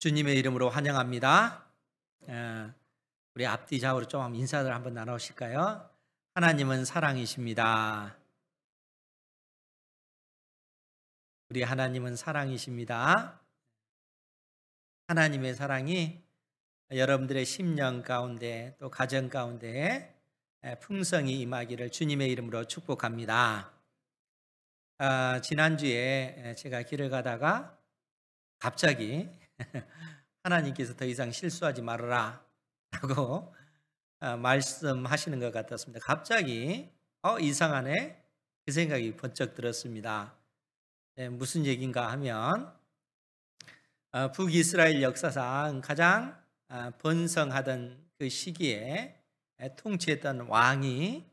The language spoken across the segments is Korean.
주님의 이름으로 환영합니다. 우리 앞뒤 좌우로 좀 인사를 한번 나누실까요? 하나님은 사랑이십니다. 우리 하나님은 사랑이십니다. 하나님의 사랑이 여러분들의 심령 가운데 또 가정 가운데 풍성히 임하기를 주님의 이름으로 축복합니다. 지난주에 제가 길을 가다가 갑자기 하나님께서 더 이상 실수하지 말아라 라고 말씀하시는 것 같았습니다. 갑자기 이상하네 그 생각이 번쩍 들었습니다. 무슨 얘기인가 하면 북이스라엘 역사상 가장 번성하던 그 시기에 통치했던 왕이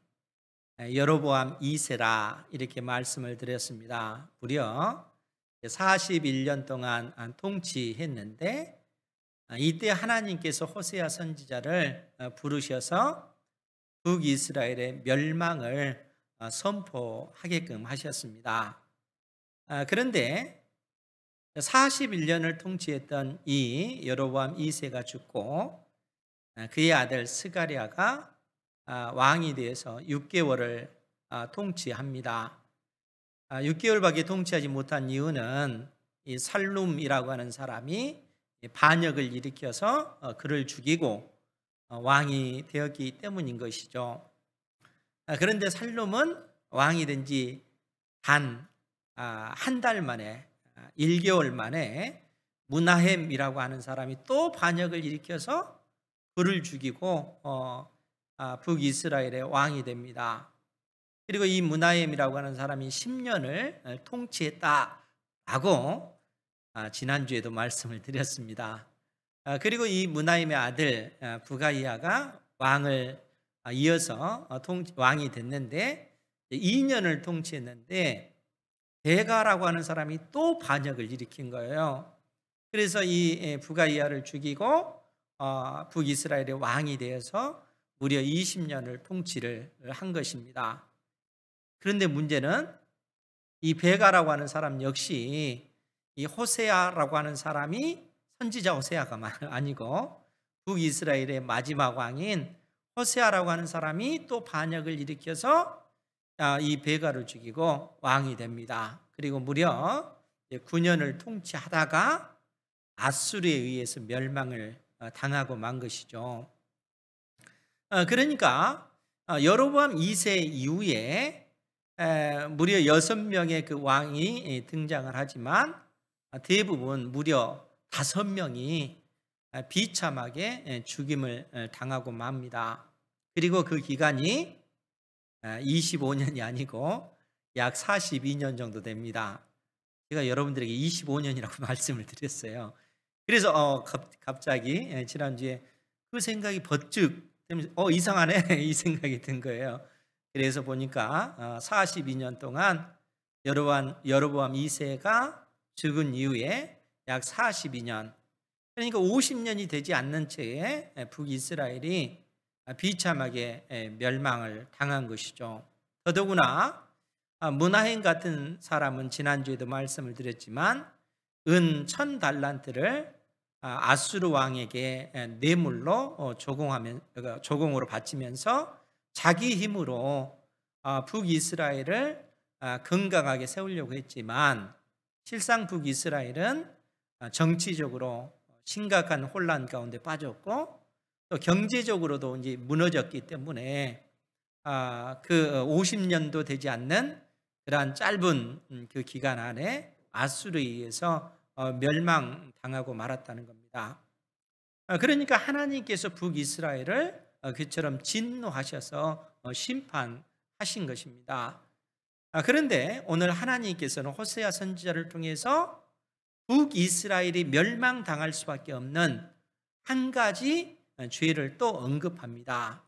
여로보암 2세라 이렇게 말씀을 드렸습니다. 무려 41년 동안 통치했는데 이때 하나님께서 호세아 선지자를 부르셔서 북이스라엘의 멸망을 선포하게끔 하셨습니다. 그런데 41년을 통치했던 이 여로보암 2세가 죽고 그의 아들 스가랴가 왕이 되어서 6개월을 통치합니다. 6개월밖에 통치하지 못한 이유는 이 살룸이라고 하는 사람이 반역을 일으켜서 그를 죽이고 왕이 되었기 때문인 것이죠. 그런데 살룸은 왕이 된 지 단 한 달 만에 1개월 만에 무나헴이라고 하는 사람이 또 반역을 일으켜서 그를 죽이고 북이스라엘의 왕이 됩니다. 그리고 이 무나헴이라고 하는 사람이 10년을 통치했다라고 지난주에도 말씀을 드렸습니다. 그리고 이 무나헴의 아들 부가이아가 왕을 이어서 왕이 됐는데 2년을 통치했는데 베가라고 하는 사람이 또 반역을 일으킨 거예요. 그래서 이 부가이아를 죽이고 북이스라엘의 왕이 되어서 무려 20년을 통치를 한 것입니다. 그런데 문제는 이 베가라고 하는 사람 역시 이 호세아라고 하는 사람이 선지자 호세아가 아니고 북이스라엘의 마지막 왕인 호세아라고 하는 사람이 또 반역을 일으켜서 이 베가를 죽이고 왕이 됩니다. 그리고 무려 9년을 통치하다가 아수르에 의해서 멸망을 당하고 만 것이죠. 그러니까 여로보암 2세 이후에 무려 6명의 그 왕이 등장을 하지만 대부분 무려 5명이 비참하게 죽임을 당하고 맙니다. 그리고 그 기간이 25년이 아니고 약 42년 정도 됩니다. 제가 여러분들에게 25년이라고 말씀을 드렸어요. 그래서 갑자기 지난주에 그 생각이 번쩍 되면서 이상하네 이 생각이 든 거예요. 그래서 보니까 42년 동안 여로보암 2세가 죽은 이후에 약 42년, 그러니까 50년이 되지 않는 채에 북이스라엘이 비참하게 멸망을 당한 것이죠. 더더구나 무나헴 같은 사람은 지난주에도 말씀을 드렸지만 은 1000달란트를 아수르 왕에게 뇌물로 조공으로 바치면서 자기 힘으로 북이스라엘을 건강하게 세우려고 했지만 실상 북이스라엘은 정치적으로 심각한 혼란 가운데 빠졌고 또 경제적으로도 이제 무너졌기 때문에 그 50년도 되지 않는 그러한 짧은 그 기간 안에 아수르에 의해서 멸망당하고 말았다는 겁니다. 그러니까 하나님께서 북이스라엘을 그처럼 진노하셔서 심판하신 것입니다. 그런데 오늘 하나님께서는 호세아 선지자를 통해서 북이스라엘이 멸망당할 수밖에 없는 한 가지 죄를 또 언급합니다.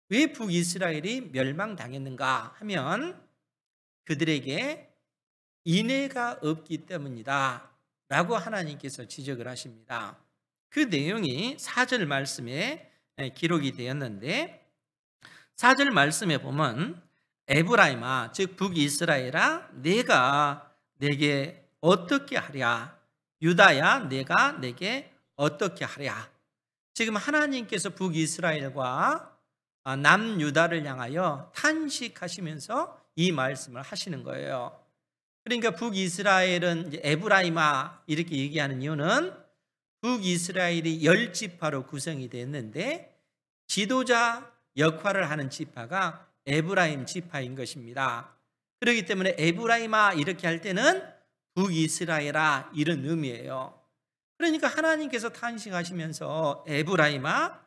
왜 북이스라엘이 멸망당했는가 하면 그들에게 인애가 없기 때문이다 라고 하나님께서 지적을 하십니다. 그 내용이 4절 말씀에 기록이 되었는데 4절 말씀에 보면 에브라임아 즉 북이스라엘아 내가 내게 어떻게 하랴 유다야 내가 내게 어떻게 하랴. 지금 하나님께서 북이스라엘과 남유다를 향하여 탄식하시면서 이 말씀을 하시는 거예요. 그러니까 북이스라엘은 이제 에브라임아 이렇게 얘기하는 이유는 북이스라엘이 10지파로 구성이 됐는데 지도자 역할을 하는 지파가 에브라임 지파인 것입니다. 그렇기 때문에 에브라임아 이렇게 할 때는 북이스라엘아 이런 의미예요. 그러니까 하나님께서 탄식하시면서 에브라임아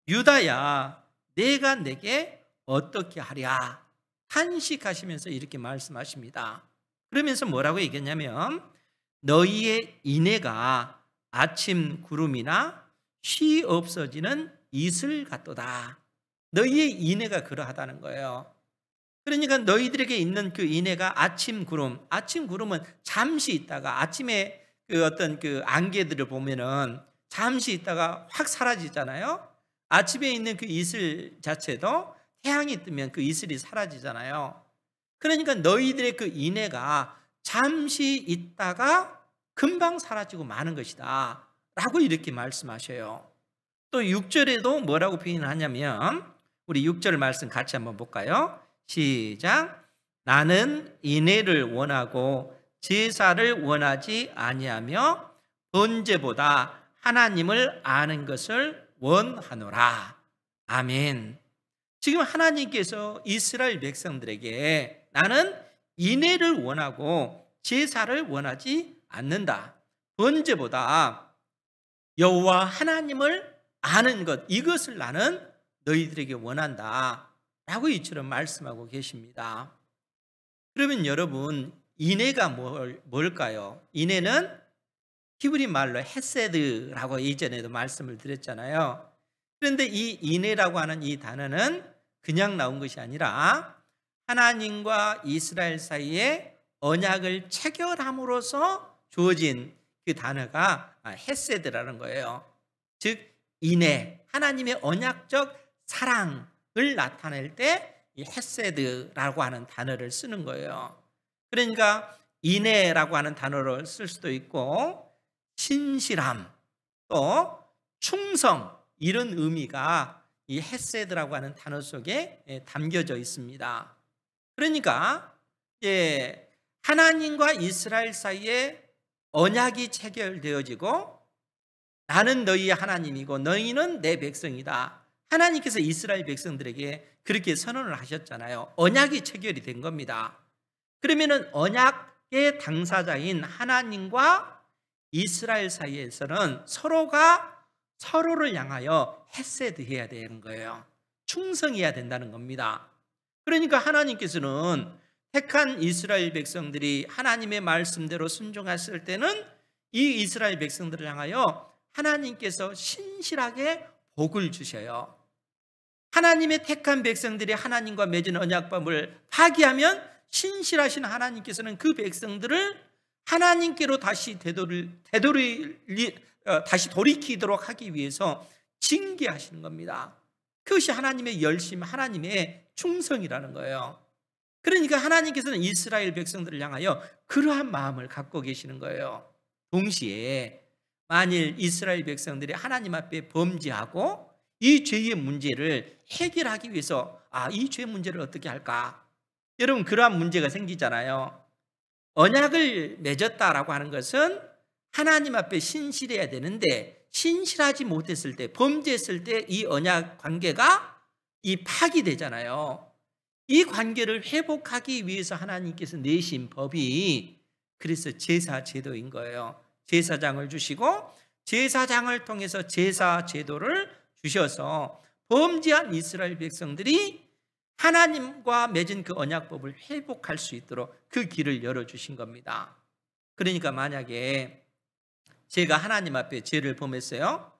유다야 내가 내게 어떻게 하랴 탄식하시면서 이렇게 말씀하십니다. 그러면서 뭐라고 얘기했냐면 너희의 인애가 아침 구름이나 쉬 없어지는 이슬 같도다. 너희의 인애가 그러하다는 거예요. 그러니까 너희들에게 있는 그 인애가 아침 구름은 잠시 있다가 아침에 그 어떤 그 안개들을 보면은 잠시 있다가 확 사라지잖아요. 아침에 있는 그 이슬 자체도 태양이 뜨면 그 이슬이 사라지잖아요. 그러니까 너희들의 그 인애가 잠시 있다가 금방 사라지고 마는 것이다 라고 이렇게 말씀하셔요. 또 6절에도 뭐라고 표현하냐면 우리 6절 말씀 같이 한번 볼까요? 시작. 나는 인애를 원하고 제사를 원하지 아니하며 번제보다 하나님을 아는 것을 원하노라. 아멘. 지금 하나님께서 이스라엘 백성들에게 나는 인애를 원하고 제사를 원하지 않는다. 번제보다 여호와 하나님을 아는 것 이것을 나는 너희들에게 원한다 라고 이처럼 말씀하고 계십니다. 그러면 여러분 인애가 뭘까요? 인애는 히브리 말로 헤세드라고 이전에도 말씀을 드렸잖아요. 그런데 이 인애라고 하는 이 단어는 그냥 나온 것이 아니라 하나님과 이스라엘 사이에 언약을 체결함으로써 주어진 그 단어가 헤세드라는 거예요. 즉 인애, 하나님의 언약적 사랑을 나타낼 때 이 헤세드라고 하는 단어를 쓰는 거예요. 그러니까 인애라고 하는 단어를 쓸 수도 있고 신실함, 또 충성 이런 의미가 이 헤세드라고 하는 단어 속에 담겨져 있습니다. 그러니까 하나님과 이스라엘 사이에 언약이 체결되어지고 나는 너희의 하나님이고 너희는 내 백성이다. 하나님께서 이스라엘 백성들에게 그렇게 선언을 하셨잖아요. 언약이 체결이 된 겁니다. 그러면은 언약의 당사자인 하나님과 이스라엘 사이에서는 서로가 서로를 향하여 헤세드해야 되는 거예요. 충성해야 된다는 겁니다. 그러니까 하나님께서는 택한 이스라엘 백성들이 하나님의 말씀대로 순종했을 때는 이 이스라엘 백성들을 향하여 하나님께서 신실하게 복을 주셔요. 하나님의 택한 백성들이 하나님과 맺은 언약법을 파기하면 신실하신 하나님께서는 그 백성들을 하나님께로 다시 다시 돌이키도록 하기 위해서 징계하시는 겁니다. 그것이 하나님의 열심, 하나님의 충성이라는 거예요. 그러니까 하나님께서는 이스라엘 백성들을 향하여 그러한 마음을 갖고 계시는 거예요. 동시에 만일 이스라엘 백성들이 하나님 앞에 범죄하고 이 죄의 문제를 해결하기 위해서 이 죄 문제를 어떻게 할까? 여러분 그러한 문제가 생기잖아요. 언약을 맺었다라고 하는 것은 하나님 앞에 신실해야 되는데 신실하지 못했을 때 범죄했을 때 이 언약 관계가 파기되잖아요. 이 관계를 회복하기 위해서 하나님께서 내신 법이 그래서 제사 제도인 거예요. 제사장을 주시고 제사장을 통해서 제사 제도를 주셔서 범죄한 이스라엘 백성들이 하나님과 맺은 그 언약법을 회복할 수 있도록 그 길을 열어주신 겁니다. 그러니까 만약에 제가 하나님 앞에 죄를 범했어요.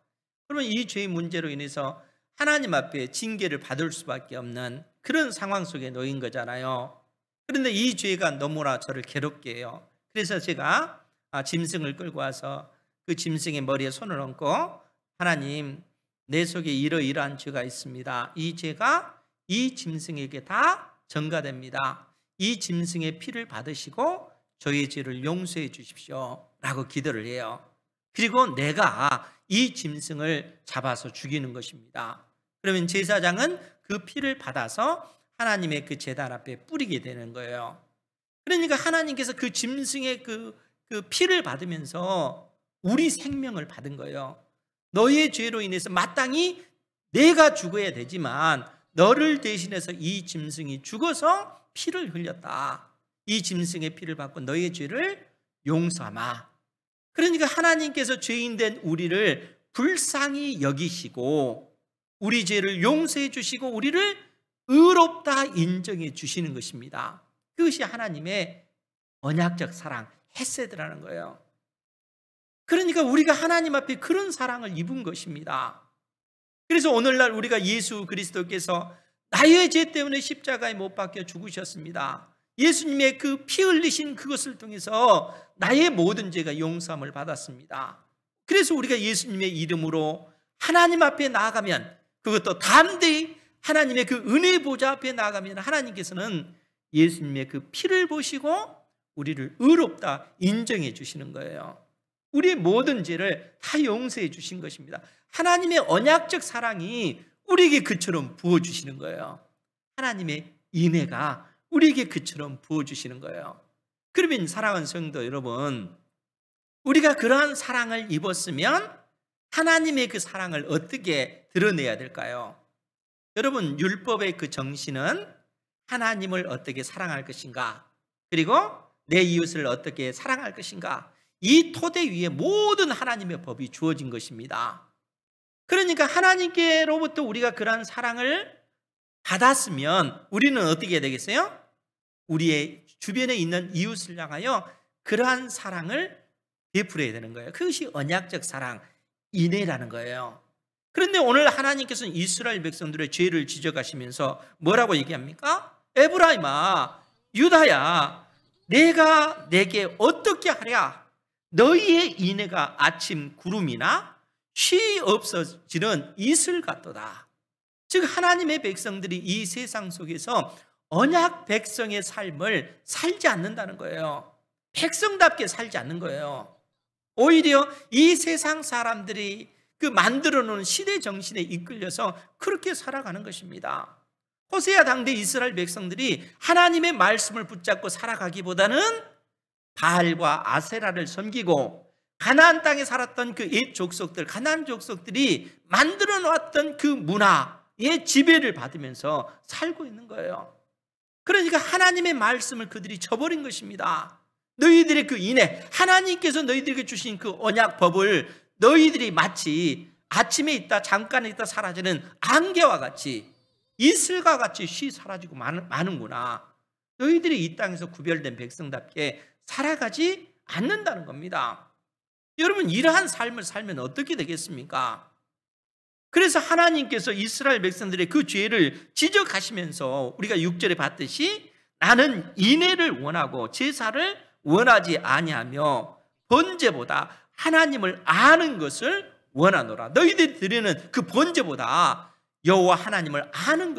그러면 이 죄의 문제로 인해서 하나님 앞에 징계를 받을 수밖에 없는 그런 상황 속에 놓인 거잖아요. 그런데 이 죄가 너무나 저를 괴롭게 해요. 그래서 제가 짐승을 끌고 와서 그 짐승의 머리에 손을 얹고 하나님 내 속에 이러이러한 죄가 있습니다. 이 죄가 이 짐승에게 다 전가됩니다. 이 짐승의 피를 받으시고 저희 죄를 용서해 주십시오 라고 기도를 해요. 그리고 내가 이 짐승을 잡아서 죽이는 것입니다. 그러면 제사장은 그 피를 받아서 하나님의 그 제단 앞에 뿌리게 되는 거예요. 그러니까 하나님께서 그 짐승의 그 피를 받으면서 우리 생명을 받은 거예요. 너의 죄로 인해서 마땅히 내가 죽어야 되지만 너를 대신해서 이 짐승이 죽어서 피를 흘렸다. 이 짐승의 피를 받고 너의 죄를 용서하마. 그러니까 하나님께서 죄인된 우리를 불쌍히 여기시고 우리 죄를 용서해 주시고 우리를 의롭다 인정해 주시는 것입니다. 그것이 하나님의 언약적 사랑, 헤세드라는 거예요. 그러니까 우리가 하나님 앞에 그런 사랑을 입은 것입니다. 그래서 오늘날 우리가 예수 그리스도께서 나의 죄 때문에 십자가에 못 박혀 죽으셨습니다. 예수님의 그 피 흘리신 그것을 통해서 나의 모든 죄가 용서함을 받았습니다. 그래서 우리가 예수님의 이름으로 하나님 앞에 나아가면, 그것도 담대히 하나님의 그 은혜 보좌 앞에 나아가면 하나님께서는 예수님의 그 피를 보시고 우리를 의롭다 인정해 주시는 거예요. 우리의 모든 죄를 다 용서해 주신 것입니다. 하나님의 언약적 사랑이 우리에게 그처럼 부어주시는 거예요. 하나님의 인애가 우리에게 그처럼 부어주시는 거예요. 그러면 사랑하는 성도 여러분, 우리가 그러한 사랑을 입었으면 하나님의 그 사랑을 어떻게 드러내야 될까요? 여러분, 율법의 그 정신은 하나님을 어떻게 사랑할 것인가, 그리고 내 이웃을 어떻게 사랑할 것인가, 이 토대 위에 모든 하나님의 법이 주어진 것입니다. 그러니까 하나님께로부터 우리가 그러한 사랑을 받았으면 우리는 어떻게 해야 되겠어요? 우리의 주변에 있는 이웃을 향하여 그러한 사랑을 베풀어야 되는 거예요. 그것이 언약적 사랑, 인애라는 거예요. 그런데 오늘 하나님께서는 이스라엘 백성들의 죄를 지적하시면서 뭐라고 얘기합니까? 에브라임아, 유다야, 내가 내게 어떻게 하랴? 너희의 인애가 아침 구름이나 쉬 없어지는 이슬 같도다. 즉 하나님의 백성들이 이 세상 속에서 언약 백성의 삶을 살지 않는다는 거예요. 백성답게 살지 않는 거예요. 오히려 이 세상 사람들이 그 만들어 놓은 시대 정신에 이끌려서 그렇게 살아가는 것입니다. 호세아 당대 이스라엘 백성들이 하나님의 말씀을 붙잡고 살아가기보다는 바알과 아세라를 섬기고 가나안 땅에 살았던 그 옛 족속들, 가나안 족속들이 만들어 놓았던 그 문화의 지배를 받으면서 살고 있는 거예요. 그러니까 하나님의 말씀을 그들이 저버린 것입니다. 너희들의 그 인애, 하나님께서 너희들에게 주신 그 언약법을 너희들이 마치 아침에 있다 잠깐 있다 사라지는 안개와 같이, 이슬과 같이 쉬 사라지고 마는구나. 너희들이 이 땅에서 구별된 백성답게 살아가지 않는다는 겁니다. 여러분, 이러한 삶을 살면 어떻게 되겠습니까? 그래서 하나님께서 이스라엘 백성들의 그 죄를 지적하시면서 우리가 6절에 봤듯이 나는 인애를 원하고 제사를 원하지 아니하며 번제보다 하나님을 아는 것을 원하노라. 너희들이 드리는 그 번제보다 여호와 하나님을 아는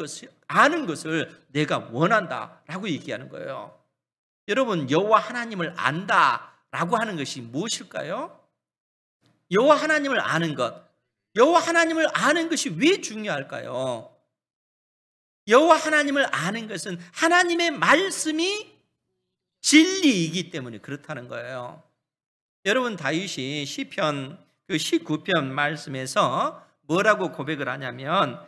것을 내가 원한다라고 얘기하는 거예요. 여러분, 여호와 하나님을 안다라고 하는 것이 무엇일까요? 여호와 하나님을 아는 것, 여호와 하나님을 아는 것이 왜 중요할까요? 여호와 하나님을 아는 것은 하나님의 말씀이 진리이기 때문에 그렇다는 거예요. 여러분, 다윗이 시편 그 19편 말씀에서 뭐라고 고백을 하냐면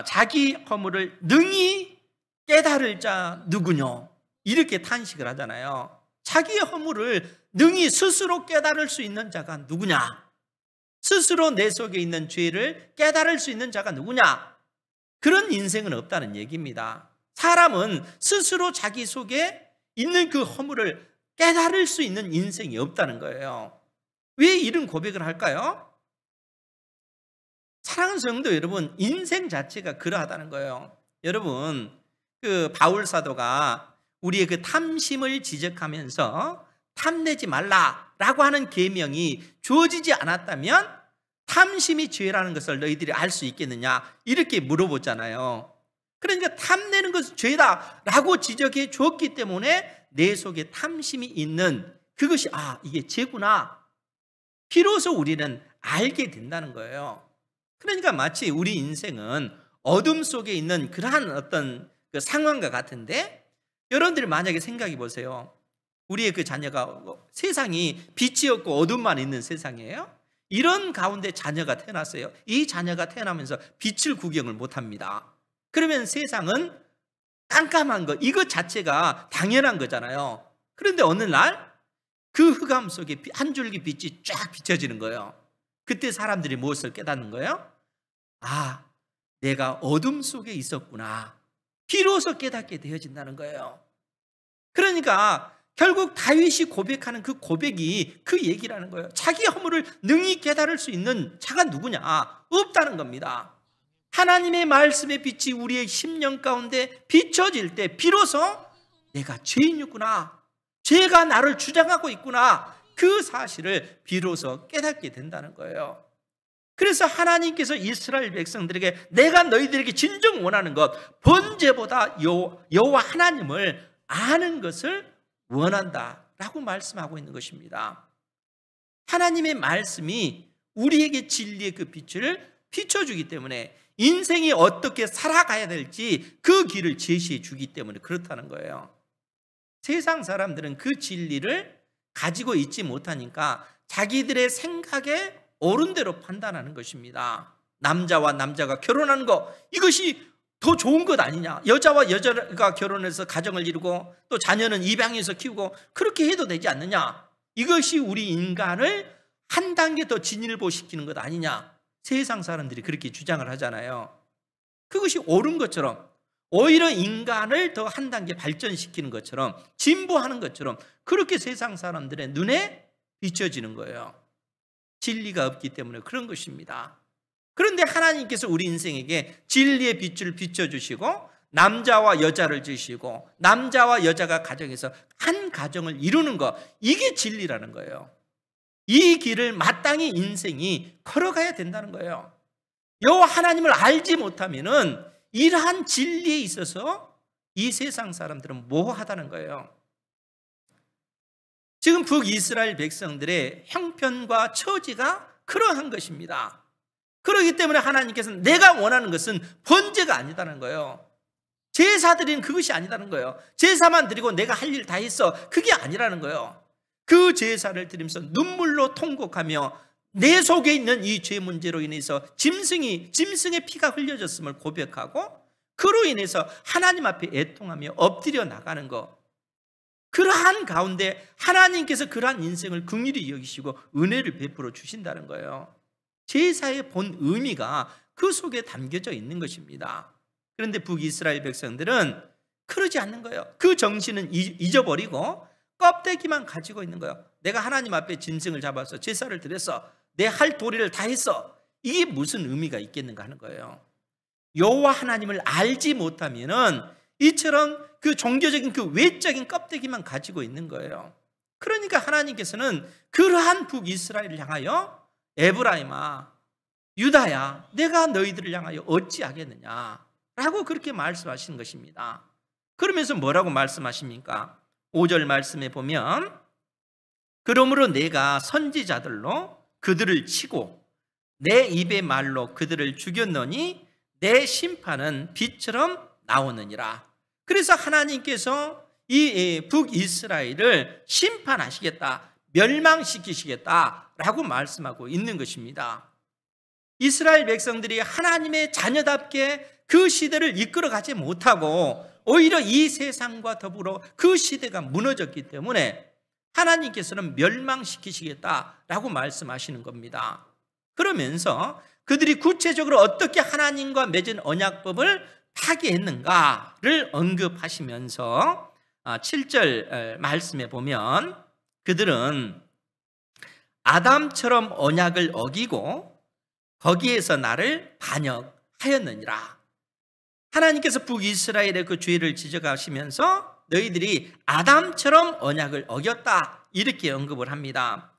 자기 허물을 능히 깨달을 자 누구뇨? 이렇게 탄식을 하잖아요. 자기의 허물을 능히 스스로 깨달을 수 있는 자가 누구냐? 스스로 내 속에 있는 죄를 깨달을 수 있는 자가 누구냐? 그런 인생은 없다는 얘기입니다. 사람은 스스로 자기 속에 있는 그 허물을 깨달을 수 있는 인생이 없다는 거예요. 왜 이런 고백을 할까요? 사랑하는 성도 여러분, 인생 자체가 그러하다는 거예요. 여러분, 그 바울 사도가 우리의 그 탐심을 지적하면서 탐내지 말라라고 하는 계명이 주어지지 않았다면 탐심이 죄라는 것을 너희들이 알 수 있겠느냐 이렇게 물어보잖아요. 그러니까 탐내는 것은 죄다라고 지적해 주었기 때문에 내 속에 탐심이 있는 그것이 이게 죄구나. 비로소 우리는 알게 된다는 거예요. 그러니까 마치 우리 인생은 어둠 속에 있는 그러한 어떤 그 상황과 같은데, 여러분들이 만약에 생각해 보세요. 우리의 그 자녀가 세상이 빛이 없고 어둠만 있는 세상이에요. 이런 가운데 자녀가 태어났어요. 이 자녀가 태어나면서 빛을 구경을 못합니다. 그러면 세상은 깜깜한 것, 이것 자체가 당연한 거잖아요. 그런데 어느 날 그 흑암 속에 한 줄기 빛이 쫙 비춰지는 거예요. 그때 사람들이 무엇을 깨닫는 거예요? 아, 내가 어둠 속에 있었구나. 비로소 깨닫게 되어진다는 거예요. 그러니까 결국 다윗이 고백하는 그 고백이 그 얘기라는 거예요. 자기 허물을 능히 깨달을 수 있는 자가 누구냐? 없다는 겁니다. 하나님의 말씀의 빛이 우리의 심령 가운데 비춰질 때 비로소 내가 죄인이구나, 죄가 나를 주장하고 있구나, 그 사실을 비로소 깨닫게 된다는 거예요. 그래서 하나님께서 이스라엘 백성들에게 내가 너희들에게 진정 원하는 것, 번제보다 여호와 하나님을 아는 것을 원한다라고 말씀하고 있는 것입니다. 하나님의 말씀이 우리에게 진리의 그 빛을 비춰주기 때문에 인생이 어떻게 살아가야 될지 그 길을 제시해 주기 때문에 그렇다는 거예요. 세상 사람들은 그 진리를 가지고 있지 못하니까 자기들의 생각에 옳은 대로 판단하는 것입니다. 남자와 남자가 결혼하는 거, 이것이 더 좋은 것 아니냐? 여자와 여자가 결혼해서 가정을 이루고 또 자녀는 입양해서 키우고 그렇게 해도 되지 않느냐? 이것이 우리 인간을 한 단계 더 진일보시키는 것 아니냐? 세상 사람들이 그렇게 주장을 하잖아요. 그것이 옳은 것처럼, 오히려 인간을 더 한 단계 발전시키는 것처럼, 진보하는 것처럼 그렇게 세상 사람들의 눈에 비춰지는 거예요. 진리가 없기 때문에 그런 것입니다. 그런데 하나님께서 우리 인생에게 진리의 빛을 비춰주시고 남자와 여자를 주시고 남자와 여자가 가정에서 한 가정을 이루는 것, 이게 진리라는 거예요. 이 길을 마땅히 인생이 걸어가야 된다는 거예요. 여호와 하나님을 알지 못하면은 이러한 진리에 있어서 이 세상 사람들은 모호하다는 거예요. 지금 북이스라엘 백성들의 형편과 처지가 그러한 것입니다. 그렇기 때문에 하나님께서는 내가 원하는 것은 번제가 아니다는 거예요. 제사 드리는 그것이 아니다는 거예요. 제사만 드리고 내가 할 일 다 했어, 그게 아니라는 거예요. 그 제사를 드리면서 눈물로 통곡하며 내 속에 있는 이 죄 문제로 인해서 짐승의 피가 흘려졌음을 고백하고 그로 인해서 하나님 앞에 애통하며 엎드려 나가는 것, 그러한 가운데 하나님께서 그러한 인생을 긍휼히 여기시고 은혜를 베풀어 주신다는 거예요. 제사의 본 의미가 그 속에 담겨져 있는 것입니다. 그런데 북이스라엘 백성들은 그러지 않는 거예요. 그 정신은 잊어버리고 껍데기만 가지고 있는 거예요. 내가 하나님 앞에 짐승을 잡아서 제사를 드렸어, 내 할 도리를 다 했어, 이게 무슨 의미가 있겠는가 하는 거예요. 여호와 하나님을 알지 못하면은 이처럼 그 종교적인 그 외적인 껍데기만 가지고 있는 거예요. 그러니까 하나님께서는 그러한 북이스라엘을 향하여 에브라임아, 유다야, 내가 너희들을 향하여 어찌하겠느냐 라고 그렇게 말씀하시는 것입니다. 그러면서 뭐라고 말씀하십니까? 5절 말씀에 보면 그러므로 내가 선지자들로 그들을 치고 내 입의 말로 그들을 죽였노니 내 심판은 빛처럼 나오느니라. 그래서 하나님께서 이 북이스라엘을 심판하시겠다, 멸망시키시겠다라고 말씀하고 있는 것입니다. 이스라엘 백성들이 하나님의 자녀답게 그 시대를 이끌어가지 못하고 오히려 이 세상과 더불어 그 시대가 무너졌기 때문에 하나님께서는 멸망시키시겠다라고 말씀하시는 겁니다. 그러면서 그들이 구체적으로 어떻게 하나님과 맺은 언약법을 파괴했는가를 언급하시면서 7절 말씀에 보면 그들은 아담처럼 언약을 어기고 거기에서 나를 반역하였느니라. 하나님께서 북이스라엘의 그 죄를 지적하시면서 너희들이 아담처럼 언약을 어겼다, 이렇게 언급을 합니다.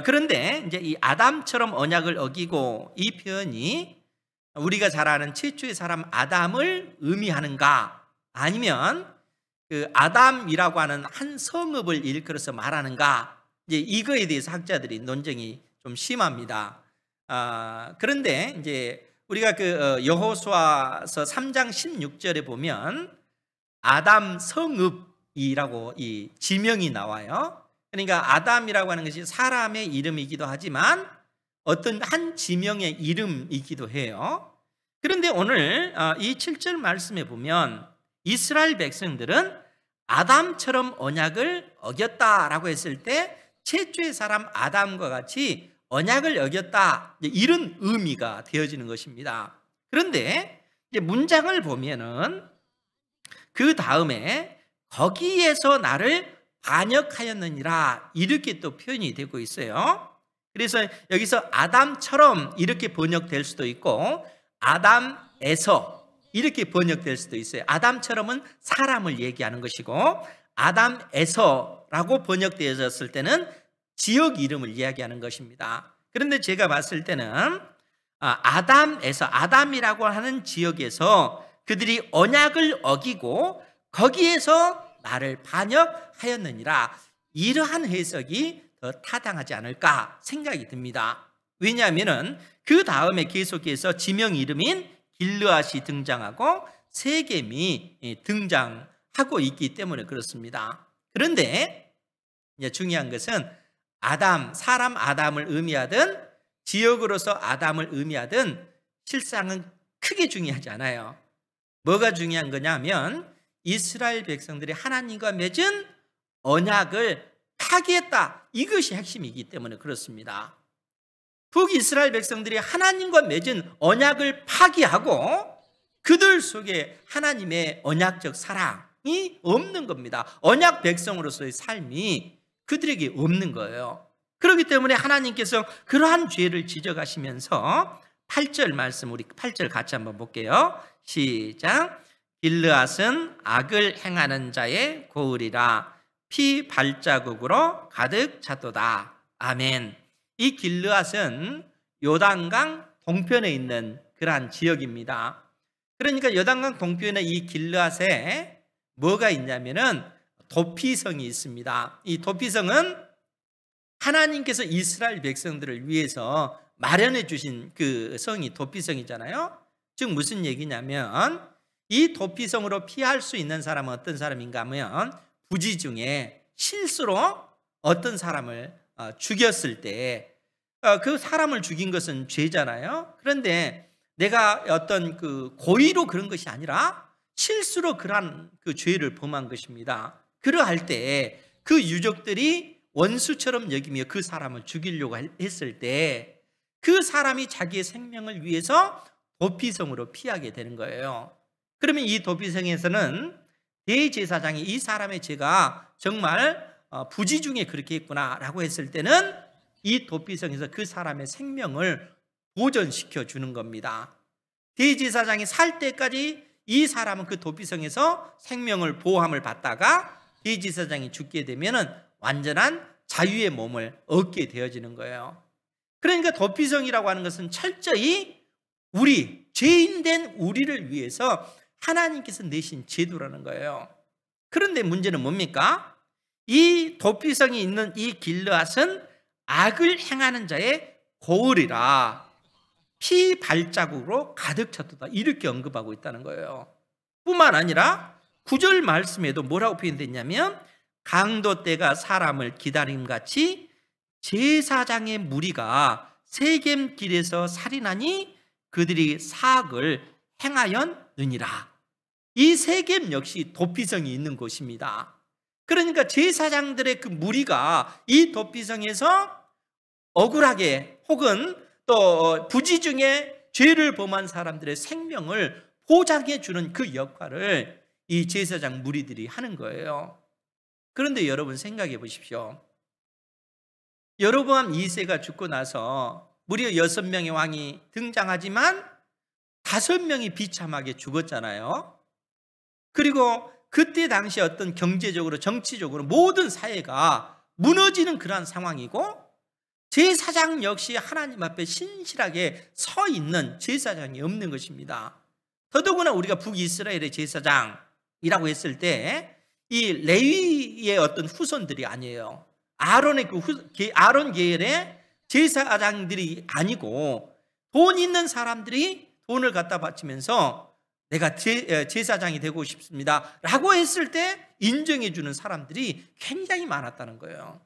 그런데 이제 이 아담처럼 언약을 어기고 이 표현이 우리가 잘 아는 최초의 사람 아담을 의미하는가, 아니면 그 아담이라고 하는 한 성읍을 일컬어서 말하는가, 이제 이거에 대해서 학자들이 논쟁이 좀 심합니다. 그런데 이제 우리가 그 여호수아서 3장 16절에 보면 아담 성읍이라고 이 지명이 나와요. 그러니까 아담이라고 하는 것이 사람의 이름이기도 하지만 어떤 한 지명의 이름이기도 해요. 그런데 오늘 이 7절 말씀에 보면 이스라엘 백성들은 아담처럼 언약을 어겼다라고 했을 때 최초의 사람 아담과 같이 언약을 어겼다, 이런 의미가 되어지는 것입니다. 그런데 이제 문장을 보면은 그 다음에 거기에서 나를 반역하였느니라 이렇게 또 표현이 되고 있어요. 그래서 여기서 아담처럼 이렇게 번역될 수도 있고 아담에서 이렇게 번역될 수도 있어요. 아담처럼은 사람을 얘기하는 것이고 아담에서라고 번역되어졌을 때는 지역 이름을 이야기하는 것입니다. 그런데 제가 봤을 때는 아담에서, 아담이라고 하는 지역에서 그들이 언약을 어기고 거기에서 나를 반역하였느니라, 이러한 해석이 더 타당하지 않을까 생각이 듭니다. 왜냐하면 그 다음에 계속해서 지명 이름인 길르앗이 등장하고 세겜이 등장하고 있기 때문에 그렇습니다. 그런데 이제 중요한 것은 아담, 사람 아담을 의미하든 지역으로서 아담을 의미하든 실상은 크게 중요하지 않아요. 뭐가 중요한 거냐면 이스라엘 백성들이 하나님과 맺은 언약을 파기했다, 이것이 핵심이기 때문에 그렇습니다. 북이스라엘 백성들이 하나님과 맺은 언약을 파기하고 그들 속에 하나님의 언약적 사랑이 없는 겁니다. 언약 백성으로서의 삶이 그들에게 없는 거예요. 그렇기 때문에 하나님께서 그러한 죄를 지적하시면서 8절 말씀, 우리 8절 같이 한번 볼게요. 시작. 길르앗은 악을 행하는 자의 고을이라 피 발자국으로 가득 찼도다. 아멘. 이 길르앗은 요단강 동편에 있는 그러한 지역입니다. 그러니까 요단강 동편에 이 길르앗에 뭐가 있냐면은 도피성이 있습니다. 이 도피성은 하나님께서 이스라엘 백성들을 위해서 마련해 주신 그 성이 도피성이잖아요. 즉 무슨 얘기냐면 이 도피성으로 피할 수 있는 사람은 어떤 사람인가 하면 부지 중에 실수로 어떤 사람을 죽였을 때 그 사람을 죽인 것은 죄잖아요. 그런데 내가 어떤 그 고의로 그런 것이 아니라 실수로 그러한 그 죄를 범한 것입니다. 그러할 때 그 유족들이 원수처럼 여기며 그 사람을 죽이려고 했을 때 그 사람이 자기의 생명을 위해서 도피성으로 피하게 되는 거예요. 그러면 이 도피성에서는 대제사장이 이 사람의 죄가 정말 부지 중에 그렇게 했구나라고 했을 때는 이 도피성에서 그 사람의 생명을 보존시켜 주는 겁니다. 대제사장이 살 때까지 이 사람은 그 도피성에서 생명을 보호함을 받다가 대제사장이 죽게 되면은 완전한 자유의 몸을 얻게 되어지는 거예요. 그러니까 도피성이라고 하는 것은 철저히 우리, 죄인된 우리를 위해서 하나님께서 내신 제도라는 거예요. 그런데 문제는 뭡니까? 이 도피성이 있는 이 길르앗은 악을 행하는 자의 고을이라 피 발자국으로 가득 찼도다, 이렇게 언급하고 있다는 거예요. 뿐만 아니라 9절 말씀에도 뭐라고 표현됐냐면 강도 때가 사람을 기다림같이 제사장의 무리가 세겜 길에서 살인하니 그들이 사악을 행하였느니라. 이 세겜 역시 도피성이 있는 곳입니다. 그러니까 제사장들의 그 무리가 이 도피성에서 억울하게 혹은 또 부지 중에 죄를 범한 사람들의 생명을 보장해 주는 그 역할을 이 제사장 무리들이 하는 거예요. 그런데 여러분 생각해 보십시오. 여로보암 2세가 죽고 나서 무려 6명의 왕이 등장하지만 5명이 비참하게 죽었잖아요. 그리고 그때 당시 어떤 경제적으로 정치적으로 모든 사회가 무너지는 그러한 상황이고 제사장 역시 하나님 앞에 신실하게 서 있는 제사장이 없는 것입니다. 더더구나 우리가 북이스라엘의 제사장이라고 했을 때 이 레위의 어떤 후손들이 아니에요. 아론의 아론 계열의 제사장들이 아니고 돈 있는 사람들이 돈을 갖다 바치면서 내가 제사장이 되고 싶습니다 라고 했을 때 인정해 주는 사람들이 굉장히 많았다는 거예요.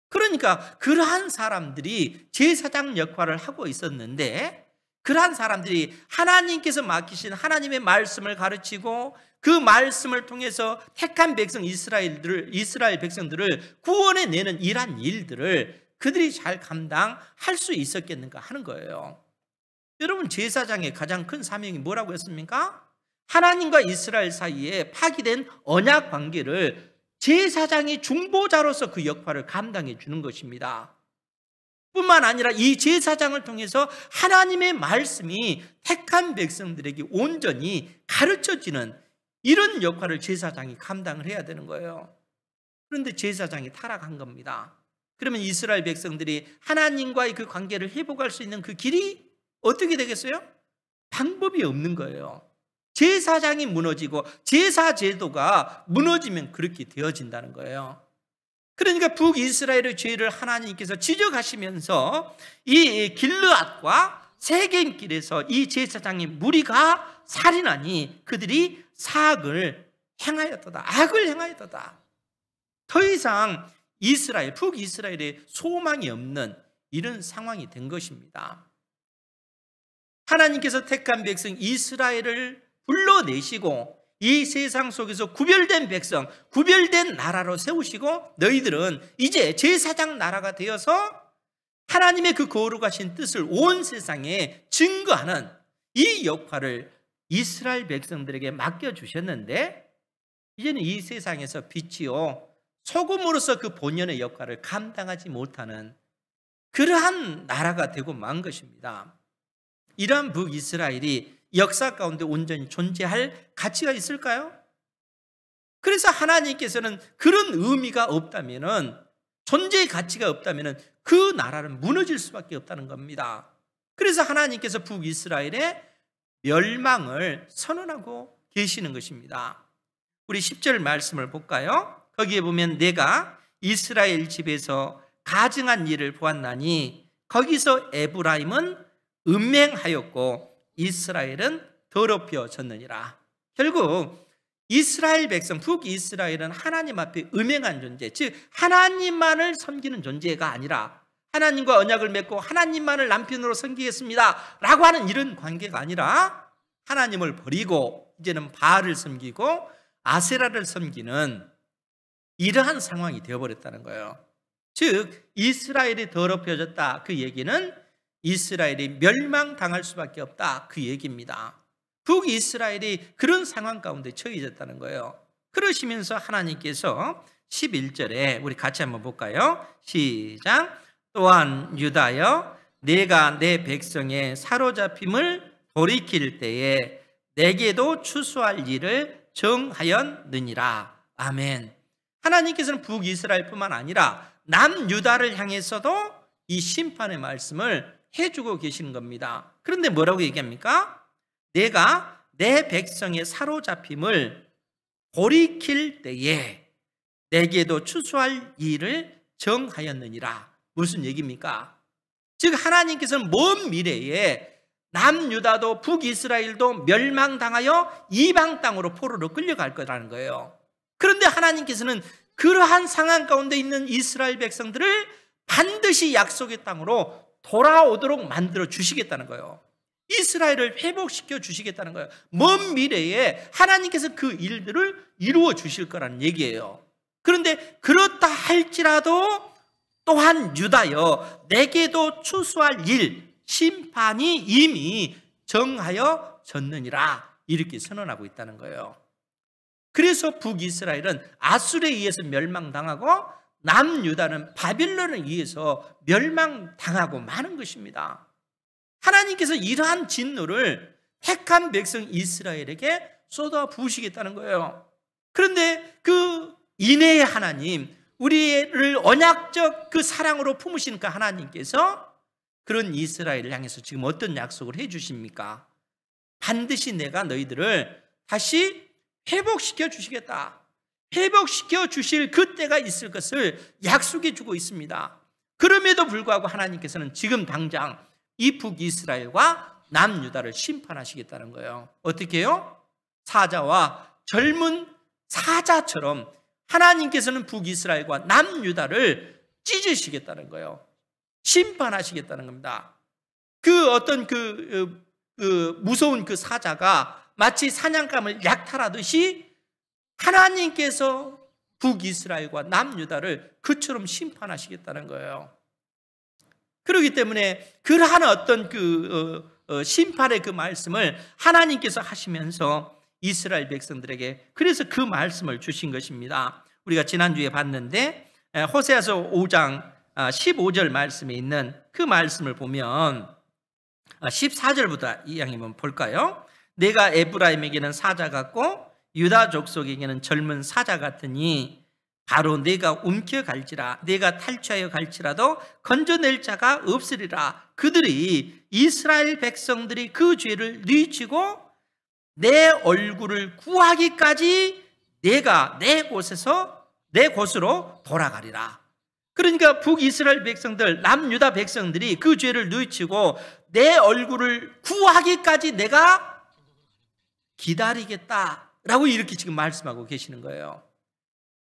그러니까 그러한 사람들이 제사장 역할을 하고 있었는데, 그러한 사람들이 하나님께서 맡기신 하나님의 말씀을 가르치고 그 말씀을 통해서 택한 백성 이스라엘 백성들을 구원해 내는 이러한 일들을 그들이 잘 감당할 수 있었겠는가 하는 거예요. 여러분, 제사장의 가장 큰 사명이 뭐라고 했습니까? 하나님과 이스라엘 사이에 파기된 언약 관계를 제사장이 중보자로서 그 역할을 감당해 주는 것입니다. 뿐만 아니라 이 제사장을 통해서 하나님의 말씀이 택한 백성들에게 온전히 가르쳐지는 이런 역할을 제사장이 감당을 해야 되는 거예요. 그런데 제사장이 타락한 겁니다. 그러면 이스라엘 백성들이 하나님과의 그 관계를 회복할 수 있는 그 길이 어떻게 되겠어요? 방법이 없는 거예요. 제사장이 무너지고 제사 제도가 무너지면 그렇게 되어진다는 거예요. 그러니까 북이스라엘의 죄를 하나님께서 지적하시면서 이 길르앗과 세겜길에서 이 제사장의 무리가 살인하니 그들이 사악을 행하였도다, 악을 행하였도다. 더 이상 북이스라엘에 소망이 없는 이런 상황이 된 것입니다. 하나님께서 택한 백성 이스라엘을 불러내시고 이 세상 속에서 구별된 백성, 구별된 나라로 세우시고 너희들은 이제 제사장 나라가 되어서 하나님의 그 거룩하신 뜻을 온 세상에 증거하는 이 역할을 이스라엘 백성들에게 맡겨주셨는데, 이제는 이 세상에서 빛이요 소금으로서 그 본연의 역할을 감당하지 못하는 그러한 나라가 되고 만 것입니다. 이러한 북이스라엘이 역사 가운데 온전히 존재할 가치가 있을까요? 그래서 하나님께서는 그런 의미가 없다면, 존재의 가치가 없다면 그 나라는 무너질 수밖에 없다는 겁니다. 그래서 하나님께서 북이스라엘의 멸망을 선언하고 계시는 것입니다. 우리 10절 말씀을 볼까요? 거기에 보면 내가 이스라엘 집에서 가증한 일을 보았나니 거기서 에브라임은 음행하였고 이스라엘은 더럽혀졌느니라. 결국 이스라엘 백성, 북이스라엘은 하나님 앞에 음행한 존재, 즉 하나님만을 섬기는 존재가 아니라 하나님과 언약을 맺고 하나님만을 남편으로 섬기겠습니다 라고 하는 이런 관계가 아니라 하나님을 버리고 이제는 바알을 섬기고 아세라를 섬기는 이러한 상황이 되어버렸다는 거예요. 즉 이스라엘이 더럽혀졌다, 그 얘기는 이스라엘이 멸망당할 수밖에 없다, 그 얘기입니다. 북이스라엘이 그런 상황 가운데 처해졌다는 거예요. 그러시면서 하나님께서 11절에 우리 같이 한번 볼까요? 시작. 또한 유다여 내가 내 백성의 사로잡힘을 돌이킬 때에 내게도 추수할 일을 정하였느니라. 아멘. 하나님께서는 북이스라엘뿐만 아니라 남유다를 향해서도 이 심판의 말씀을 해주고 계시는 겁니다. 그런데 뭐라고 얘기합니까? 내가 내 백성의 사로잡힘을 돌이킬 때에 내게도 추수할 일을 정하였느니라. 무슨 얘기입니까? 즉 하나님께서는 먼 미래에 남유다도 북이스라엘도 멸망당하여 이방 땅으로 포로로 끌려갈 거라는 거예요. 그런데 하나님께서는 그러한 상황 가운데 있는 이스라엘 백성들을 반드시 약속의 땅으로 돌아오도록 만들어 주시겠다는 거예요. 이스라엘을 회복시켜 주시겠다는 거예요. 먼 미래에 하나님께서 그 일들을 이루어 주실 거라는 얘기예요. 그런데 그렇다 할지라도 또한 유다여 내게도 추수할 일, 심판이 이미 정하여졌느니라, 이렇게 선언하고 있다는 거예요. 그래서 북이스라엘은 아수르에 의해서 멸망당하고 남유다는 바빌론에 의해서 멸망당하고 마는 것입니다. 하나님께서 이러한 진노를 택한 백성 이스라엘에게 쏟아 부으시겠다는 거예요. 그런데 그 인애의 하나님, 우리를 언약적 그 사랑으로 품으시는 그 하나님께서 그런 이스라엘을 향해서 지금 어떤 약속을 해 주십니까? 반드시 내가 너희들을 다시 회복시켜 주시겠다, 회복시켜 주실 그때가 있을 것을 약속해 주고 있습니다. 그럼에도 불구하고 하나님께서는 지금 당장 이 북이스라엘과 남유다를 심판하시겠다는 거예요. 어떻게 해요? 사자와 젊은 사자처럼 하나님께서는 북이스라엘과 남유다를 찢으시겠다는 거예요. 심판하시겠다는 겁니다. 그 어떤 무서운 그 사자가 마치 사냥감을 약탈하듯이 하나님께서 북이스라엘과 남유다를 그처럼 심판하시겠다는 거예요. 그렇기 때문에 그러한 어떤 심판의 그 말씀을 하나님께서 하시면서 이스라엘 백성들에게 그래서 그 말씀을 주신 것입니다. 우리가 지난주에 봤는데 호세아서 5장 15절 말씀에 있는 그 말씀을 보면 14절부터 이야기 한번 볼까요? 내가 에브라임에게는 사자 같고 유다 족속에게는 젊은 사자 같으니 바로 내가 움켜갈지라 내가 탈취하여 갈지라도 건져낼 자가 없으리라. 그들이 이스라엘 백성들이 그 죄를 뉘치고 내 얼굴을 구하기까지 내가 내 곳으로 돌아가리라. 그러니까 북이스라엘 백성들, 남유다 백성들이 그 죄를 뉘치고 내 얼굴을 구하기까지 내가 기다리겠다라고 이렇게 지금 말씀하고 계시는 거예요.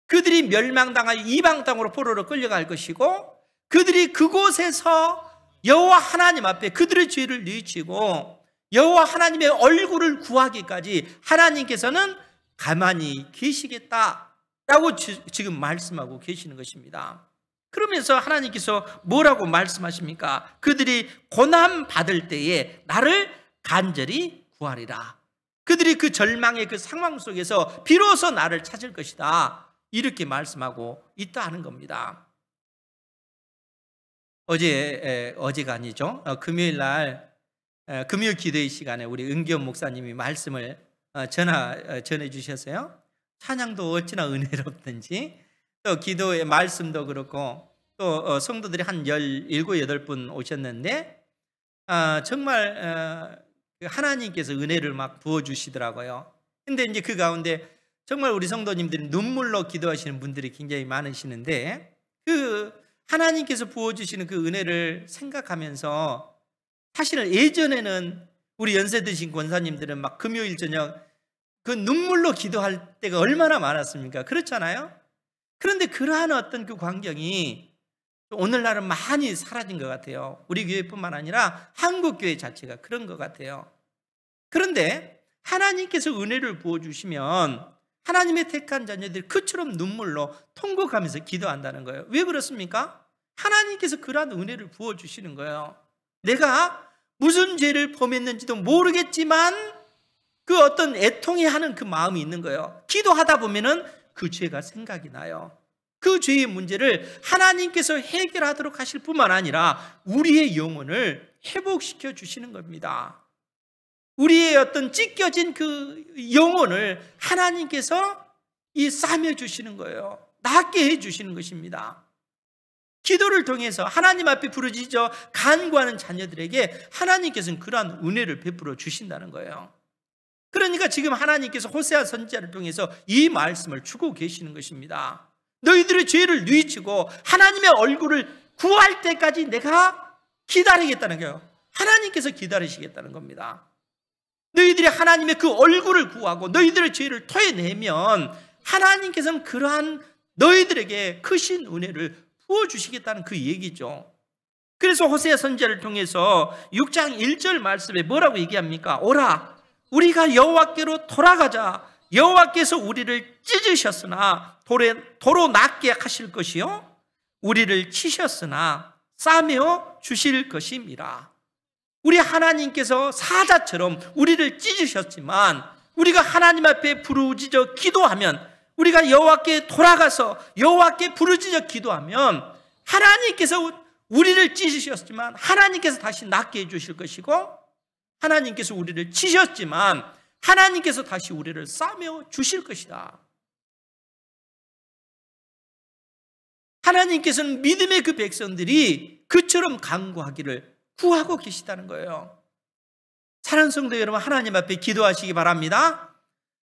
그들이 멸망당하여 이방 땅으로 포로로 끌려갈 것이고 그들이 그곳에서 여호와 하나님 앞에 그들의 죄를 뉘치고 여호와 하나님의 얼굴을 구하기까지 하나님께서는 가만히 계시겠다라고 지금 말씀하고 계시는 것입니다. 그러면서 하나님께서 뭐라고 말씀하십니까? 그들이 고난 받을 때에 나를 간절히 구하리라. 그들이 그 절망의 그 상황 속에서 비로소 나를 찾을 것이다. 이렇게 말씀하고 있다 하는 겁니다. 어제가 아니죠. 금요일 날 금요 기도의 시간에 우리 은기원 목사님이 말씀을 전해 주셨어요. 찬양도 어찌나 은혜롭든지 또 기도의 말씀도 그렇고 또 성도들이 한 17, 18분 오셨는데 정말 하나님께서 은혜를 막 부어주시더라고요. 근데 이제 그 가운데 정말 우리 성도님들이 눈물로 기도하시는 분들이 굉장히 많으시는데 그 하나님께서 부어주시는 그 은혜를 생각하면서 사실은 예전에는 우리 연세 드신 권사님들은 막 금요일 저녁 그 눈물로 기도할 때가 얼마나 많았습니까? 그렇잖아요? 그런데 그러한 어떤 그 광경이 오늘날은 많이 사라진 것 같아요. 우리 교회뿐만 아니라 한국교회 자체가 그런 것 같아요. 그런데 하나님께서 은혜를 부어주시면 하나님의 택한 자녀들이 그처럼 눈물로 통곡하면서 기도한다는 거예요. 왜 그렇습니까? 하나님께서 그러한 은혜를 부어주시는 거예요. 내가 무슨 죄를 범했는지도 모르겠지만 그 어떤 애통해하는 그 마음이 있는 거예요. 기도하다 보면은 그 죄가 생각이 나요. 그 죄의 문제를 하나님께서 해결하도록 하실 뿐만 아니라 우리의 영혼을 회복시켜 주시는 겁니다. 우리의 어떤 찢겨진 그 영혼을 하나님께서 싸매 주시는 거예요. 낫게 해 주시는 것입니다. 기도를 통해서 하나님 앞에 부르짖어 간구하는 자녀들에게 하나님께서는 그러한 은혜를 베풀어 주신다는 거예요. 그러니까 지금 하나님께서 호세아 선지자를 통해서 이 말씀을 주고 계시는 것입니다. 너희들의 죄를 뉘치고 하나님의 얼굴을 구할 때까지 내가 기다리겠다는 거예요. 하나님께서 기다리시겠다는 겁니다. 너희들이 하나님의 그 얼굴을 구하고 너희들의 죄를 토해내면 하나님께서는 그러한 너희들에게 크신 은혜를 부어주시겠다는 그 얘기죠. 그래서 호세아 선지자를 통해서 6장 1절 말씀에 뭐라고 얘기합니까? 오라 우리가 여호와께로 돌아가자. 여호와께서 우리를 찢으셨으나 도로 낫게 하실 것이요 우리를 치셨으나 싸매어 주실 것임이라. 우리 하나님께서 사자처럼 우리를 찢으셨지만 우리가 하나님 앞에 부르짖어 기도하면 우리가 여호와께 돌아가서 여호와께 부르짖어 기도하면 하나님께서 우리를 찢으셨지만 하나님께서 다시 낫게 해주실 것이고 하나님께서 우리를 치셨지만 하나님께서 다시 우리를 싸매어 주실 것이다. 하나님께서는 믿음의 그 백성들이 그처럼 간구하기를 구하고 계시다는 거예요. 사랑하는 성도 여러분, 하나님 앞에 기도하시기 바랍니다.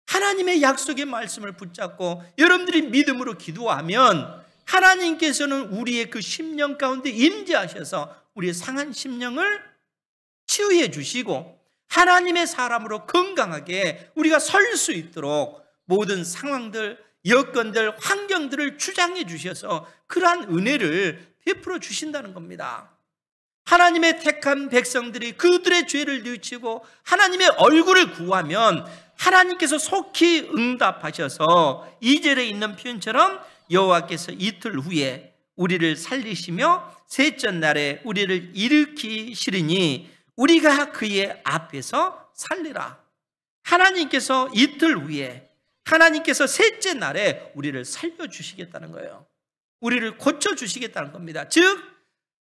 하나님의 약속의 말씀을 붙잡고 여러분들이 믿음으로 기도하면 하나님께서는 우리의 그 심령 가운데 임재하셔서 우리의 상한 심령을 치유해 주시고 하나님의 사람으로 건강하게 우리가 설 수 있도록 모든 상황들, 여건들, 환경들을 주장해 주셔서 그러한 은혜를 베풀어 주신다는 겁니다. 하나님의 택한 백성들이 그들의 죄를 뉘우치고 하나님의 얼굴을 구하면 하나님께서 속히 응답하셔서 2절에 있는 표현처럼 여호와께서 이틀 후에 우리를 살리시며 셋째 날에 우리를 일으키시리니 우리가 그의 앞에서 살리라. 하나님께서 이틀 후에, 하나님께서 셋째 날에 우리를 살려주시겠다는 거예요. 우리를 고쳐주시겠다는 겁니다. 즉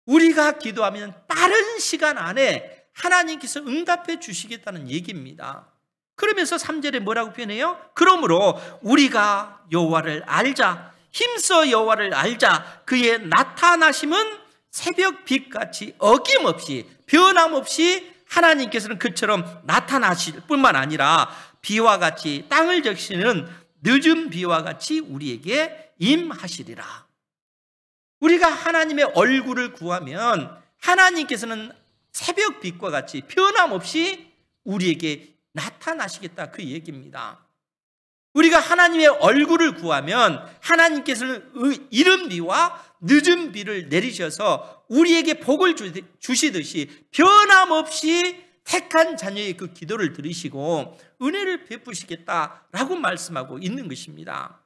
우리가 기도하면 빠른 시간 안에 하나님께서 응답해 주시겠다는 얘기입니다. 그러면서 3절에 뭐라고 표현해요? 그러므로 우리가 여호와를 알자, 힘써 여호와를 알자. 그의 나타나심은 새벽 빛같이 어김없이 변함없이 하나님께서는 그처럼 나타나실 뿐만 아니라 비와 같이 땅을 적시는 늦은 비와 같이 우리에게 임하시리라. 우리가 하나님의 얼굴을 구하면 하나님께서는 새벽 빛과 같이 변함없이 우리에게 나타나시겠다, 그 얘기입니다. 우리가 하나님의 얼굴을 구하면 하나님께서는 이른 비와 늦은 비를 내리셔서 우리에게 복을 주시듯이 변함없이 택한 자녀의 그 기도를 들으시고 은혜를 베푸시겠다라고 말씀하고 있는 것입니다.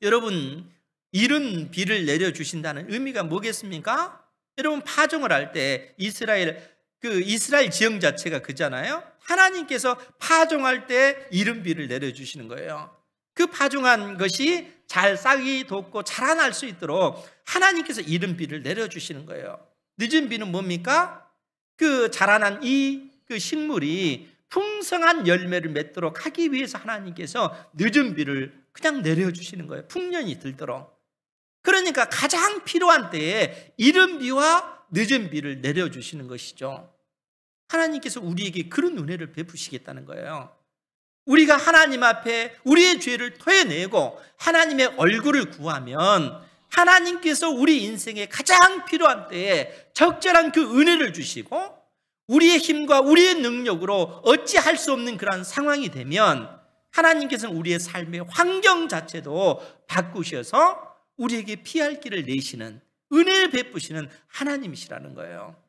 여러분, 이른 비를 내려주신다는 의미가 뭐겠습니까? 여러분, 파종을 할 때 이스라엘 지형 자체가 그잖아요. 하나님께서 파종할 때 이른 비를 내려주시는 거예요. 그 파종한 것이 잘 싹이 돋고 자라날 수 있도록 하나님께서 이른 비를 내려주시는 거예요. 늦은 비는 뭡니까? 그 자라난 그 식물이 풍성한 열매를 맺도록 하기 위해서 하나님께서 늦은 비를 그냥 내려주시는 거예요. 풍년이 들도록. 그러니까 가장 필요한 때에 이른 비와 늦은 비를 내려주시는 것이죠. 하나님께서 우리에게 그런 은혜를 베푸시겠다는 거예요. 우리가 하나님 앞에 우리의 죄를 토해내고 하나님의 얼굴을 구하면 하나님께서 우리 인생에 가장 필요한 때에 적절한 그 은혜를 주시고 우리의 힘과 우리의 능력으로 어찌할 수 없는 그런 상황이 되면 하나님께서는 우리의 삶의 환경 자체도 바꾸셔서 우리에게 피할 길을 내시는, 은혜를 베푸시는 하나님이시라는 거예요.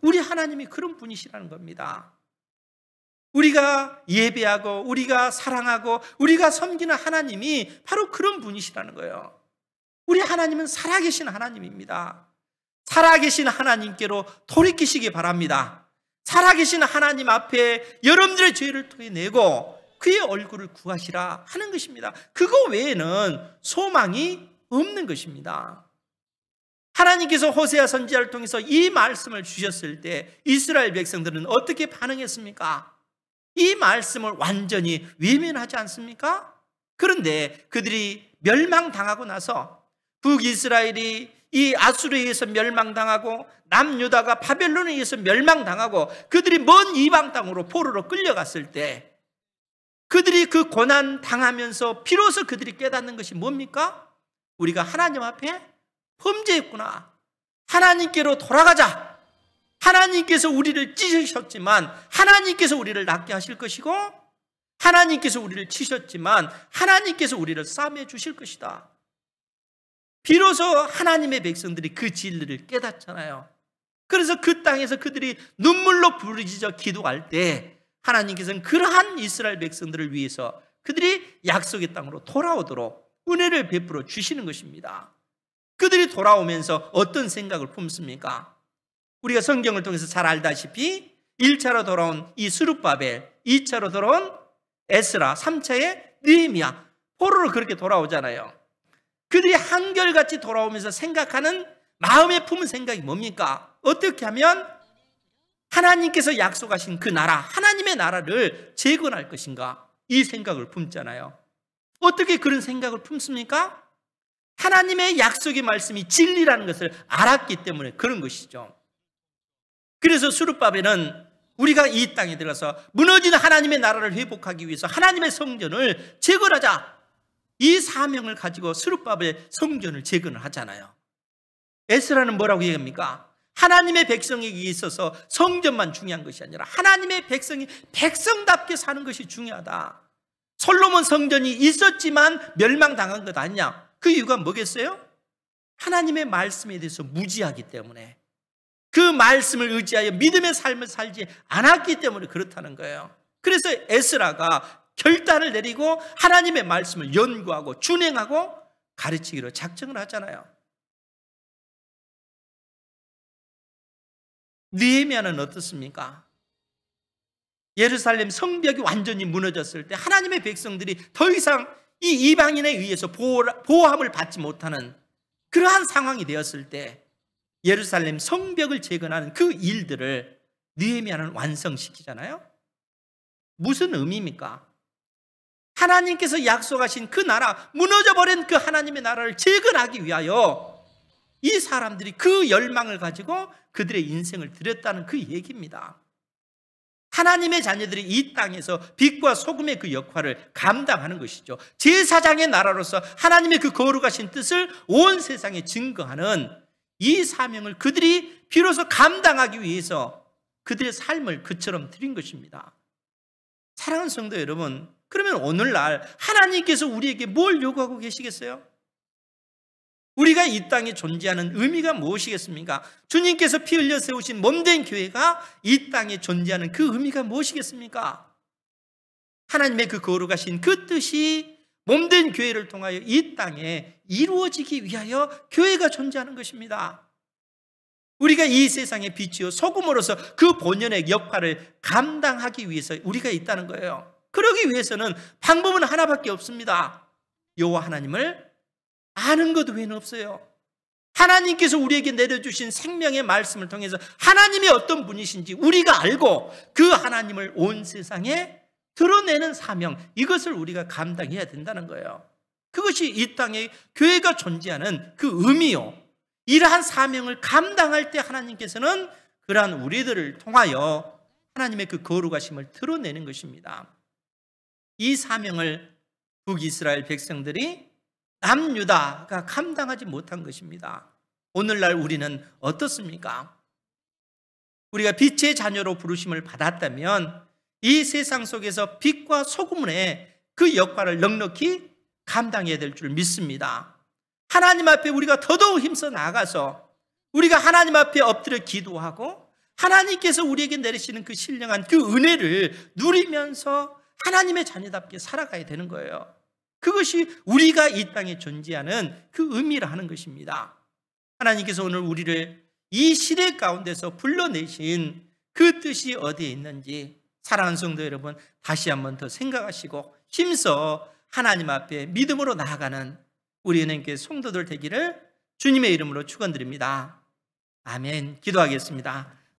우리 하나님이 그런 분이시라는 겁니다. 우리가 예배하고 우리가 사랑하고 우리가 섬기는 하나님이 바로 그런 분이시라는 거예요. 우리 하나님은 살아계신 하나님입니다. 살아계신 하나님께로 돌이키시기 바랍니다. 살아계신 하나님 앞에 여러분들의 죄를 토해내고 그의 얼굴을 구하시라 하는 것입니다. 그거 외에는 소망이 없는 것입니다. 하나님께서 호세아 선지자를 통해서 이 말씀을 주셨을 때 이스라엘 백성들은 어떻게 반응했습니까? 이 말씀을 완전히 외면하지 않습니까? 그런데 그들이 멸망당하고 나서 북이스라엘이 이 아수르에 의해서 멸망당하고 남유다가 바벨론에 의해서 멸망당하고 그들이 먼 이방 땅으로 포로로 끌려갔을 때 그들이 그 고난 당하면서 비로소 그들이 깨닫는 것이 뭡니까? 우리가 하나님 앞에 범죄했구나. 하나님께로 돌아가자. 하나님께서 우리를 찢으셨지만 하나님께서 우리를 낫게 하실 것이고 하나님께서 우리를 치셨지만 하나님께서 우리를 싸매 주실 것이다. 비로소 하나님의 백성들이 그 진리를 깨닫잖아요. 그래서 그 땅에서 그들이 눈물로 부르짖어 기도할 때 하나님께서는 그러한 이스라엘 백성들을 위해서 그들이 약속의 땅으로 돌아오도록 은혜를 베풀어 주시는 것입니다. 그들이 돌아오면서 어떤 생각을 품습니까? 우리가 성경을 통해서 잘 알다시피 1차로 돌아온 이 스룹바벨, 2차로 돌아온 에스라, 3차에 느헤미야, 포로로 그렇게 돌아오잖아요. 그들이 한결같이 돌아오면서 생각하는 마음에 품은 생각이 뭡니까? 어떻게 하면 하나님께서 약속하신 그 나라, 하나님의 나라를 재건할 것인가? 이 생각을 품잖아요. 어떻게 그런 생각을 품습니까? 하나님의 약속의 말씀이 진리라는 것을 알았기 때문에 그런 것이죠. 그래서 스룹바벨은 우리가 이 땅에 들어서 무너진 하나님의 나라를 회복하기 위해서 하나님의 성전을 재건하자. 이 사명을 가지고 스룹바벨 성전을 재건을 하잖아요. 에스라는 뭐라고 얘기합니까? 하나님의 백성에게 있어서 성전만 중요한 것이 아니라 하나님의 백성이 백성답게 사는 것이 중요하다. 솔로몬 성전이 있었지만 멸망당한 것 아니냐? 그 이유가 뭐겠어요? 하나님의 말씀에 대해서 무지하기 때문에, 그 말씀을 의지하여 믿음의 삶을 살지 않았기 때문에 그렇다는 거예요. 그래서 에스라가 결단을 내리고 하나님의 말씀을 연구하고 준행하고 가르치기로 작정을 하잖아요. 느헤미야는 어떻습니까? 예루살렘 성벽이 완전히 무너졌을 때 하나님의 백성들이 더 이상 이 이방인에 의해서 보호함을 받지 못하는 그러한 상황이 되었을 때 예루살렘 성벽을 재건하는 그 일들을 느헤미야는 완성시키잖아요. 무슨 의미입니까? 하나님께서 약속하신 그 나라, 무너져버린 그 하나님의 나라를 재건하기 위하여 이 사람들이 그 열망을 가지고 그들의 인생을 드렸다는 그 얘기입니다. 하나님의 자녀들이 이 땅에서 빛과 소금의 그 역할을 감당하는 것이죠. 제사장의 나라로서 하나님의 그 거룩하신 뜻을 온 세상에 증거하는 이 사명을 그들이 비로소 감당하기 위해서 그들의 삶을 그처럼 드린 것입니다. 사랑하는 성도 여러분, 그러면 오늘날 하나님께서 우리에게 뭘 요구하고 계시겠어요? 우리가 이 땅에 존재하는 의미가 무엇이겠습니까? 주님께서 피 흘려 세우신 몸된 교회가 이 땅에 존재하는 그 의미가 무엇이겠습니까? 하나님의 그 거룩하신 그 뜻이 몸된 교회를 통하여 이 땅에 이루어지기 위하여 교회가 존재하는 것입니다. 우리가 이 세상의 빛이요 소금으로서 그 본연의 역할을 감당하기 위해서 우리가 있다는 거예요. 그러기 위해서는 방법은 하나밖에 없습니다. 여호와 하나님을 아는 것 외에는 없어요. 하나님께서 우리에게 내려주신 생명의 말씀을 통해서 하나님이 어떤 분이신지 우리가 알고 그 하나님을 온 세상에 드러내는 사명, 이것을 우리가 감당해야 된다는 거예요. 그것이 이 땅에 교회가 존재하는 그 의미요, 이러한 사명을 감당할 때 하나님께서는 그러한 우리들을 통하여 하나님의 그 거룩하심을 드러내는 것입니다. 이 사명을 북이스라엘 백성들이 남유다가 감당하지 못한 것입니다. 오늘날 우리는 어떻습니까? 우리가 빛의 자녀로 부르심을 받았다면 이 세상 속에서 빛과 소금의 그 역할을 넉넉히 감당해야 될 줄 믿습니다. 하나님 앞에 우리가 더더욱 힘써 나가서 우리가 하나님 앞에 엎드려 기도하고 하나님께서 우리에게 내리시는 그 신령한 그 은혜를 누리면서 하나님의 자녀답게 살아가야 되는 거예요. 그것이 우리가 이 땅에 존재하는 그 의미를 하는 것입니다. 하나님께서 오늘 우리를 이 시대 가운데서 불러내신 그 뜻이 어디에 있는지 사랑하는 성도 여러분, 다시 한번 더 생각하시고 힘써 하나님 앞에 믿음으로 나아가는 우리 은행교회 성도들 되기를 주님의 이름으로 축원드립니다. 아멘. 기도하겠습니다.